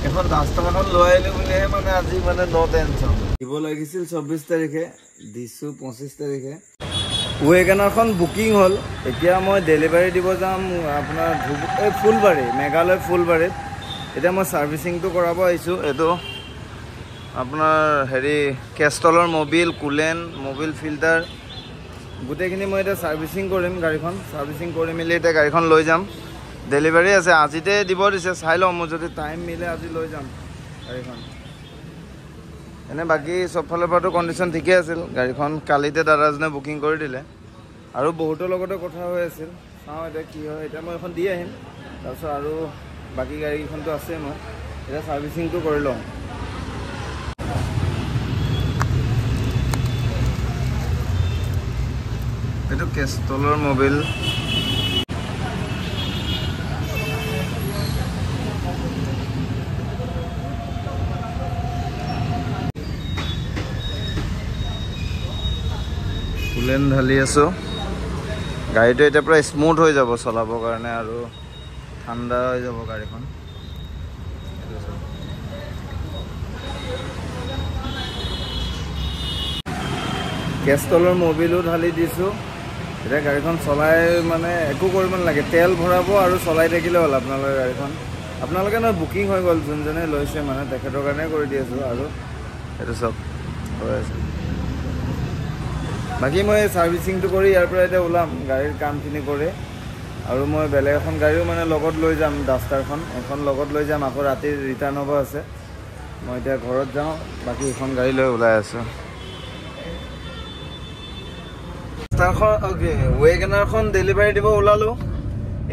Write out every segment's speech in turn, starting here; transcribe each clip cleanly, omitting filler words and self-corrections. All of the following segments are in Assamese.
এখন ডাস্টাৰখন লৈ আহিলো বুলিহে মানে আজি মানে নো টেনচন। দিব লাগিছিল 24 তাৰিখে, দিছো 25 তাৰিখে। ৱেগনাৰখন বুকিং হ'ল। এতিয়া মই ডেলিভাৰী দিব যাম আপোনাৰ ফুলবাৰী, মেঘালয় ফুলবাৰীত। এতিয়া মই ছাৰ্ভিচিংটো কৰাব আহিছোঁ। এইটো আপোনাৰ হেৰি কেষ্টলৰ মবিল, কুলেন, মবিল ফিল্টাৰ গোটেইখিনি মই এতিয়া ছাৰ্ভিচিং কৰিম গাড়ীখন। ছাৰ্ভিচিং কৰি মেলি এতিয়া গাড়ীখন লৈ যাম। ডেলিভাৰী আছে, আজিতে দিব দিছে। চাই লওঁ, মোৰ যদি টাইম মিলে আজি লৈ যাম গাড়ীখন। এনে বাকী চব ফালৰ পৰাতো কণ্ডিশ্যন ঠিকে আছিল। গাড়ীখন কালিতে দাদাজনে বুকিং কৰি দিলে আৰু বহুতৰ লগতে কথা হৈ আছিল। চাওঁ এতিয়া কি হয়। এতিয়া মই এখন দি আহিম, তাৰপিছত আৰু বাকী গাড়ীখনতো আছে। মই এতিয়া ছাৰ্ভিচিংটো কৰি লওঁ। এইটো কেষ্টলৰ মবিল। কুলেন ঢালি আছোঁ। গাড়ীটো এতিয়া প্ৰায় স্মুথ হৈ যাব চলাবৰ কাৰণে আৰু ঠাণ্ডা হৈ যাব গাড়ীখন। কেষ্টলৰ মবিলো ঢালি দিছোঁ। এতিয়া গাড়ীখন চলাই মানে একো কৰিব নালাগে, তেল ভৰাব আৰু চলাই থাকিলে হ'ল আপোনালোকে গাড়ীখন। আপোনালোকে নহয়, বুকিং হৈ গ'ল। যোনজনে লৈছে মানে তেখেতৰ কাৰণে কৰি দি আছোঁ আৰু সেইটো চব হৈ আছে। বাকী মই ছাৰ্ভিচিংটো কৰি ইয়াৰ পৰা এতিয়া ওলাম গাড়ীৰ কামখিনি কৰি। আৰু মই বেলেগ এখন গাড়ীও মানে লগত লৈ যাম, ডাষ্টাৰখন এখন লগত লৈ যাম। আকৌ ৰাতি ৰিটাৰ্ণ হ'ব আছে। মই এতিয়া ঘৰত যাওঁ, বাকী এখন গাড়ী লৈ ওলাই আছোঁ। ৱেগনাৰখন ডেলিভাৰী দিব ওলালোঁ।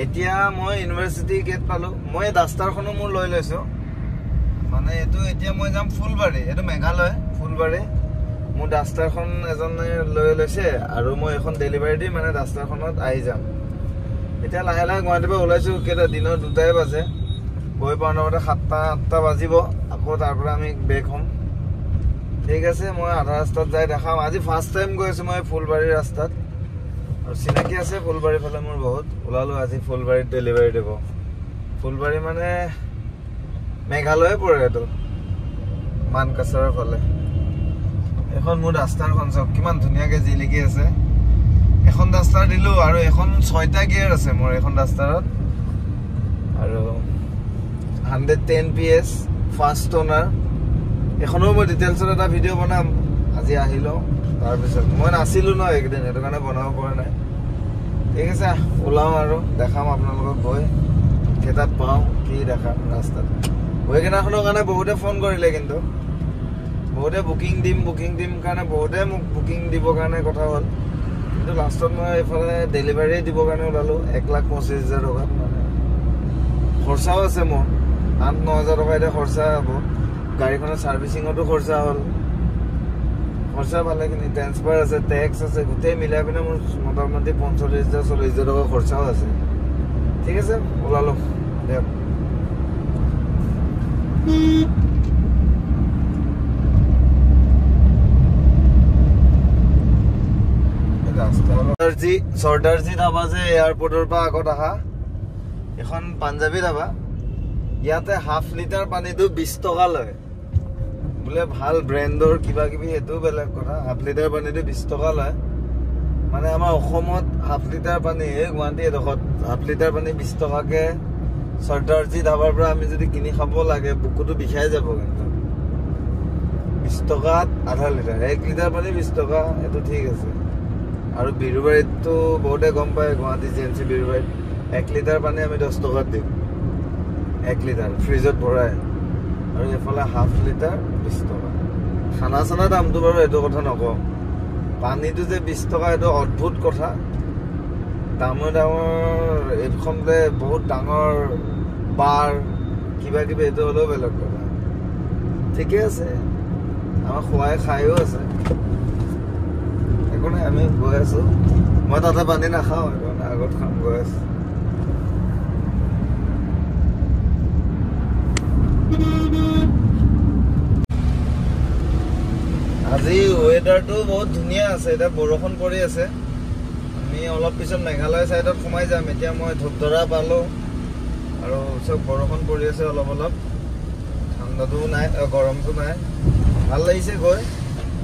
এতিয়া মই ইউনিভাৰ্চিটি গেট পালোঁ। মই ডাষ্টাৰখনো মোৰ লৈ লৈছোঁ। মানে এইটো এতিয়া মই যাম ফুলবাৰী, এইটো মেঘালয় ফুলবাৰী। মোৰ ডাষ্টাৰখন এজনে লৈ লৈছে আৰু মই এখন ডেলিভাৰী দি মানে ডাষ্টাৰখনত আহি যাম। এতিয়া লাহে লাহে গুৱাহাটীৰ পৰা ওলাইছোঁ। কেইটা দিনৰ 2টাই বাজে। গৈ পাওঁতে 7-8টা বাজিব। আকৌ তাৰ পৰা আমি বেক হ'ম। ঠিক আছে, মই আধা ৰাস্তাত যাই দেখাম। আজি ফাৰ্ষ্ট টাইম গৈ আছোঁ মই ফুলবাৰীৰ ৰাস্তাত, আৰু চিনাকি আছে ফুলবাৰীৰ ফালে মোৰ বহুত। ওলালোঁ আজি ফুলবাৰীত ডেলিভাৰী দিব। ফুলবাৰী মানে মেঘালয়ে পৰে, এইটো মানকাছাৰৰ ফালে। এখন মোৰ ডাষ্টাৰখন চাওক কিমান ধুনীয়াকৈ জিলিকি আছে। এখন ডাষ্টাৰ দিলোঁ আৰু এখন 6টা গিয়াৰ আছে মোৰ এখন ডাষ্টাৰত, আৰু 110 PS ফাষ্ট অনাৰ। এখনো মই ডিটেইলছত এটা ভিডিঅ' বনাম। আজি আহি লওঁ, তাৰপিছত মই নাছিলোঁ ন এইকেইদিন, সেইটো কাৰণে বনাব পৰা নাই। ঠিক আছে, ওলাওঁ আৰু দেখাম আপোনালোকক গৈ কেইটাত পাওঁ, কি দেখাম ৰাস্তাত। ৱেগনাৰখনৰ কাৰণে বহুতে ফোন কৰিলে, কিন্তু বহুতে বুকিং দিম কাৰণে বহুতে মোক বুকিং দিবৰ কাৰণে কথা হ'ল। কিন্তু লাষ্টত মই এইফালে ডেলিভাৰী দিবৰ কাৰণে ওলালোঁ। 1,25,000 টকাত মানে খৰচাও আছে মোৰ। 8-9 হাজাৰ টকা এতিয়া খৰচা হ'ব। গাড়ীখনৰ ছাৰ্ভিচিঙতো খৰচা হ'ল। খৰচা ভালেখিনি, ট্ৰেন্সফাৰ আছে, টেক্স আছে, গোটেই মিলাই পিনে মোৰ মোটামুটি 45,000-40,000 টকা খৰচাও আছে। ঠিক আছে, ওলালোঁ দিয়ক। চৰ্দাৰজী ধাবা যে এয়াৰপৰ্টৰ পৰা আগত অহা এখন পাঞ্জাবী ধাবা। ইয়াতে ½ লিটাৰ পানীটো 20 টকা লয়। বোলে ভাল ব্ৰেণ্ডৰ কিবা কিবি, সেইটো বেলেগ কথা। ½ লিটাৰ পানীটো 20 টকা লয়। মানে আমাৰ অসমত ½ লিটাৰ পানী, গুৱাহাটী এডোখৰত ½ লিটাৰ পানী 20 টকাকে চৰ্দাৰজী ধাবাৰ পৰা আমি যদি কিনি খাব লাগে, বুকুটো বিষাই যাব। কিন্তু 20 টকাত ½ লিটাৰ, 1 লিটাৰ পানী 20 টকা, এইটো ঠিক আছে। আৰু বিৰুবাৰীততো বহুতে গম পায়, গুৱাহাটী GNC বিৰুবাৰীত 1 লিটাৰ পানী আমি 10 টকাত দিম। 1 লিটাৰ ফ্ৰিজত ভৰাই, আৰু এইফালে ½ লিটাৰ 20 টকা। খানা চানা দামটো বাৰু এইটো কথা নকওঁ, পানীটো যে 20 টকা এইটো অদ্ভুত কথা। ডাঙৰ এইখনতে বহুত ডাঙৰ বাৰ কিবা কিবি, এইটো হ'লেও বেলেগ কথা। ঠিকে আছে, আমাৰ খোৱাই খায়ো আছে, একো নাই। আমি গৈ আছোঁ। মই তাতে পানী নাখাওঁ, সেইকাৰণে আগত খাম, গৈ আছোঁ। আজি ৱেডাৰটো বহুত ধুনীয়া আছে। এতিয়া বৰষুণ পৰি আছে। আমি অলপ পিছত মেঘালয় চাইডত সোমাই যাম। এতিয়া মই ধূপধৰা পালোঁ আৰু চব বৰষুণ পৰি আছে অলপ অলপ। ঠাণ্ডাটো নাই গৰমটো নাই ভাল লাগিছে গৈ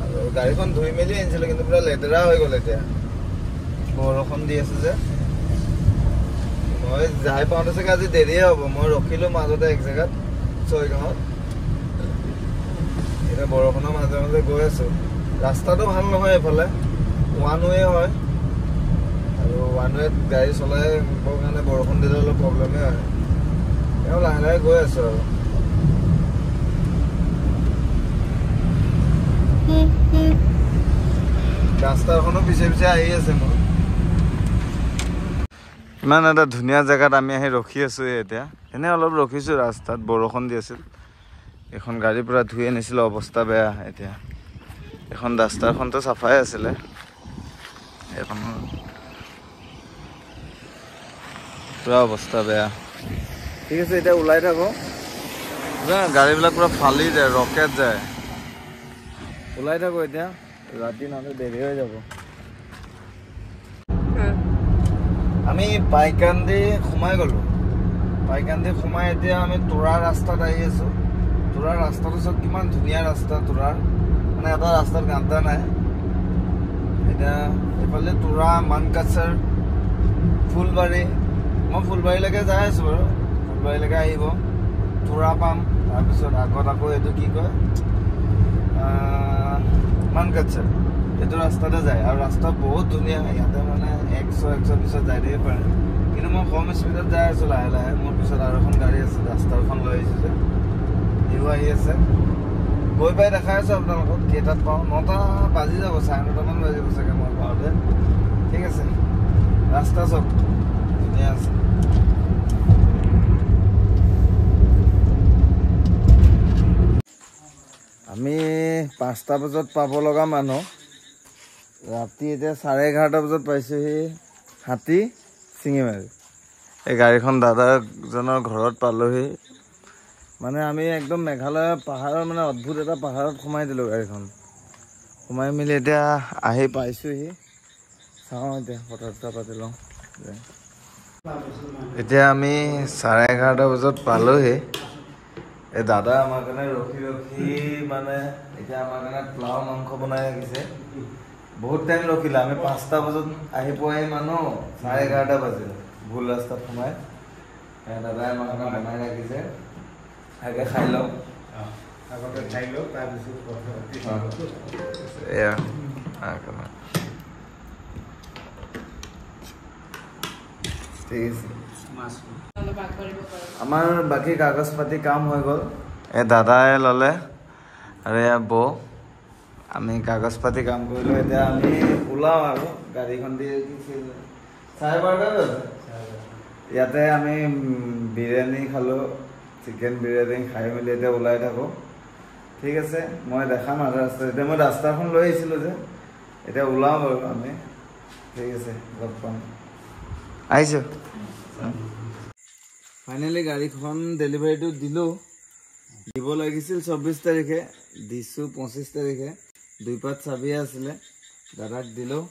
আৰু গাড়ীখন ধুই মেলি আনিছিলোঁ কিন্তু পুৰা লেতেৰা হৈ গ'ল এতিয়া বৰষুণ দি আছে যে মই যাই পাওঁতে চাগে আজি দেৰিয়ে হ'ব মই ৰখিলোঁ মাজতে এক জেগাত ছয়গাঁৱত এতিয়া বৰষুণৰ মাজে মাজে গৈ আছোঁ ৰাস্তাটো ভাল নহয় এইফালে ওৱান ৱে হয় আৰু ওৱান ৱেত গাড়ী চলাবৰ কাৰণে বৰষুণ দিলে অলপ প্ৰব্লেমেই হয় তেওঁ লাহে লাহে গৈ আছোঁ আৰু ৰাস্তাখনো পিছে পিছে আহি আছে মোৰ ইমান এটা ধুনীয়া জেগাত আমি আহি ৰখি আছোঁ এতিয়া এনেই অলপ ৰখিছোঁ ৰাস্তাত বৰষুণ দি আছিল এখন গাড়ী পুৰা ধুই আনিছিলোঁ অৱস্থা বেয়া এতিয়া এখন ডাষ্টাৰখনতো চাফাই আছিলে এখন পুৰা অৱস্থা বেয়া ঠিক আছে এতিয়া ওলাই থাকোঁ গাড়ীবিলাক পুৰা ফালি যায় ৰকেট যায় ওলাই থাকোঁ এতিয়া ৰাতি নহ'লে দেৰি হৈ যাব আমি পাইকান্দি সোমাই গ'লোঁ পাইকান্দি সোমাই এতিয়া আমি তোৰা ৰাস্তাত আহি আছোঁ তোৰা ৰাস্তাটো চব কিমান ধুনীয়া ৰাস্তা তোৰাৰ মানে এটা ৰাস্তাত গাঁতা নাই এতিয়া এইফালে তোৰা মানকাছাৰ ফুলবাৰী মই ফুলবাৰীলৈকে যাই আছোঁ বাৰু ফুলবাৰীলৈকে আহিব তোৰা পাম তাৰপিছত আগত আকৌ এইটো কি কয় মানকাছাৰ এইটো ৰাস্তাতে যায় আৰু ৰাস্তা বহুত ধুনীয়া ইয়াতে মানে 100-120 যাই দিব পাৰে কিন্তু মই কম স্পীডত যাই আছোঁ লাহে লাহে মোৰ পিছত আৰু এখন গাড়ী আছে ৰাস্তাখন লৈ আহিছোঁ যে সিও আহি আছে গৈ পাই দেখাই আছোঁ আপোনালোকক কেইটাত পাওঁ 9টা বাজি যাব 9:30মান বাজিব চাগে মই পাওঁতে ঠিক আছে ৰাস্তা চব ধুনীয়া আছে আমি 5টা বজাত পাব লগা মানুহ ৰাতি এতিয়া 11:30 বজাত পাইছোঁহি হাতী চিঙিমাৰি এই গাড়ীখন দাদাজনৰ ঘৰত পালোহি মানে আমি একদম মেঘালয় পাহাৰৰ মানে অদ্ভুত এটা পাহাৰত সোমাই দিলোঁ গাড়ীখন সোমাই মেলি এতিয়া আহি পাইছোঁহি চাওঁ এতিয়া কথা পাতি লওঁ এতিয়া আমি 11:30 বজাত পালোহি এই দাদা আমাৰ কাৰণে ৰখি ৰখি মানে এতিয়া আমাৰ কাৰণে পোলাও মাংস বনাই ৰাখিছে বহুত টাইম ৰখিলে আমি 5টা বজাত আহি পোৱাহি মানুহ 11:30 বাজিল ভুল ৰাস্তাত সোমাই দাদাই আমাৰ কাৰণে বনাই ৰাখিছে আগে খাই লওঁ আগতে খাই লওঁ তাৰপিছত এয়া ঠিক আছে আমাৰ বাকী কাগজ পাতি কাম হৈ গ'ল এই দাদাই ল'লে আৰু এয়া বৌ আমি কাগজ পাতি কাম কৰিলোঁ এতিয়া আমি ওলাওঁ আৰু গাড়ীখন দি 12:30 ইয়াতে আমি বিৰিয়ানী খালোঁ চিকেন বিৰিয়ানী খাই মেলি এতিয়া ওলাই থাকোঁ ঠিক আছে মই দেখাম আৰু ৰাস্তা এতিয়া মই ৰাস্তাখন লৈ আহিছিলোঁ যে এতিয়া ওলাওঁ বাৰু আমি ঠিক আছে লগ পাম আহিছোঁ ফাইনেলি গাড়ীখন ডেলিভাৰীটো দিলোঁ দিব লাগিছিল 24 তাৰিখে দিছোঁ 25 তাৰিখে 2 পাত চাবিয়ে আছিলে দাদাক দিলোঁ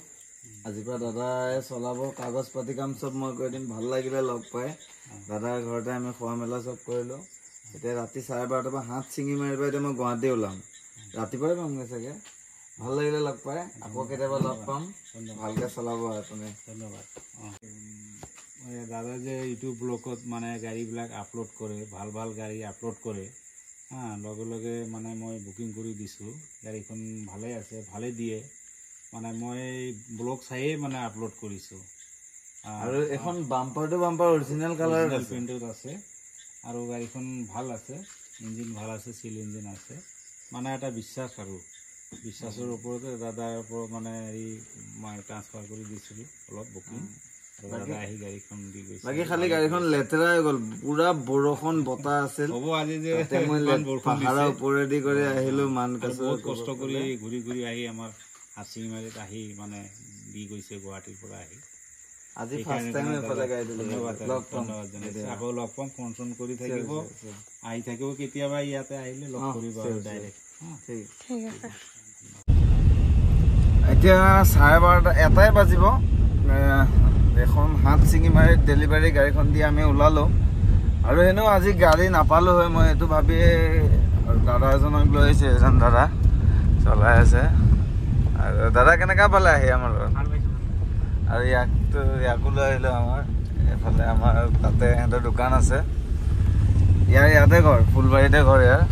আজিৰ পৰা দাদাই চলাব কাগজ পাতি কাম চব মই কৰি দিম ভাল লাগিলে লগ পাই দাদাৰ ঘৰতে আমি খোৱা মেলা চব কৰিলোঁ এতিয়া ৰাতি 12:30 পৰা হাত ছিঙি মাৰিব এতিয়া মই গুৱাহাটী ওলাম ৰাতিপুৱাই পামগৈ চাগে ভাল লাগিলে লগ পাই আকৌ কেতিয়াবা লগ পাম ভালকৈ চলাব আপুনি ধন্যবাদ দাদা যে ইউটিউব ব্লগত মানে গাড়ীবিলাক আপলোড কৰে ভাল ভাল গাড়ী আপলোড কৰে লগে লগে মানে মই বুকিং কৰি দিছোঁ গাড়ীখন ভালেই আছে ভালেই দিয়ে মানে মই ব্লগ চাইয়ে মানে আপলোড কৰিছোঁ আৰু এখন বাম্পাৰটো বাম্পাৰ অৰিজিনেল কালাৰ প্ৰিণ্টত আছে আৰু গাড়ীখন ভাল আছে ইঞ্জিন ভাল আছে চিল ইঞ্জিন আছে মানে এটা বিশ্বাস আৰু বিশ্বাসৰ ওপৰতে দাদাৰ ওপৰত মানে হেৰি মই ট্ৰান্সফাৰ কৰি দিছিলোঁ অলপ বুকিং দাদা আহি গাড়ীখন দি গৈছে বাকী খালি গাড়ীখন লেতেৰা হৈ গ'ল পুৰা বৰষুণ বতাহ আছিল হ'ব আজি যে পাহাৰৰ ওপৰেদি কৰি আহিলোঁ মানকাছাৰ বহুত কষ্ট কৰি ঘূৰি ঘূৰি আহি আমাৰ হাচিমাৰীত আহি মানে দি গৈছে গুৱাহাটীৰ পৰা আহি আজি ফাৰ্ষ্ট টাইম এফালে গাড়ী দিলোঁ ধন্যবাদ জনাইছোঁ আকৌ লগ পাম ফোন চোন কৰি থাকিব আহি থাকিব কেতিয়াবা ইয়াতে আহিলে লগ কৰিব আৰু ডাইৰেক্ট ঠিক আছে এতিয়া 12:30 এটাই বাজিব এখন হাত ছিঙি মাৰি ডেলিভাৰী গাড়ীখন দি আমি ওলালোঁ আৰু এনেও আজি গাড়ী নাপালো হয় মই এইটো ভাবি দাদা এজনক লৈ আহিছে এজন দাদা চলাই আছে আৰু দাদা কেনেকা পালে আহি আমাৰ লগত আৰু ইয়াকো লৈ আহিলো আমাৰ এইফালে আমাৰ তাতে সিহঁতৰ দোকান আছে ইয়াতে ঘৰ ফুলবাৰীতে ঘৰ ইয়াৰ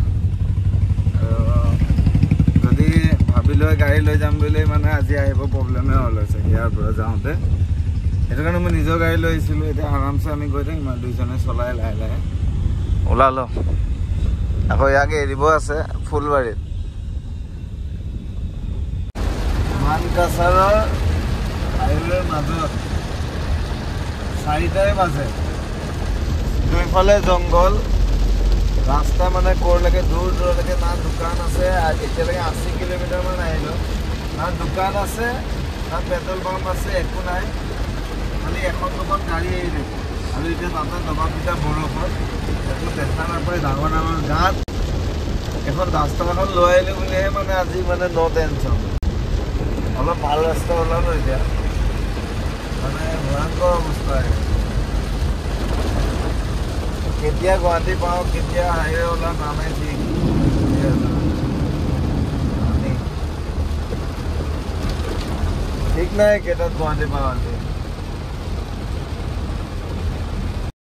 যদি ভাবিলো গাড়ী লৈ যাম বুলি মানে আজি আহিব প্ৰব্লেমে হ'ল হৈছে ইয়াৰ পৰা যাওঁতে সেইটো কাৰণে মই নিজৰ গাড়ী লৈ আহিছিলোঁ এতিয়া আৰামছে আমি গৈ থাকিম আৰু দুইজনে চলাই লাহে লাহে ওলালো আকৌ ইয়াকে এৰিব আছে ফুলবাৰীত মানকাছাৰৰ হাইৱেৰ মাজত 4টাই বাজে দুইফালে জংঘল ৰাস্তা মানে ক'ৰলৈকে দূৰ দূৰলৈকে না দোকান আছে এতিয়ালৈকে 80 কিলোমিটাৰমান আহিলোঁ না দোকান আছে না পেট্ৰল পাম্প আছে একো নাই খালি এখন দুখন গাড়ী আহিলে আৰু এতিয়া তাতে দবাপিটা বৰষুণ একো দেখা নাপায় ডাঙৰ ডাঙৰ গাঁত এখন ৰাস্তা এখন লৈ আহিলোঁ বুলিহে মানে আজি মানে ন টেনশ্যন অলপ ভাল ৰাস্তা ওলালো এতিয়া মানে ভয়ংকৰ অৱস্থা কেতিয়া গুৱাহাটী পাওঁ কেতিয়া হাইৱে ওলাম নামে ঠিক নাই কেইটাত গুৱাহাটী পাওঁ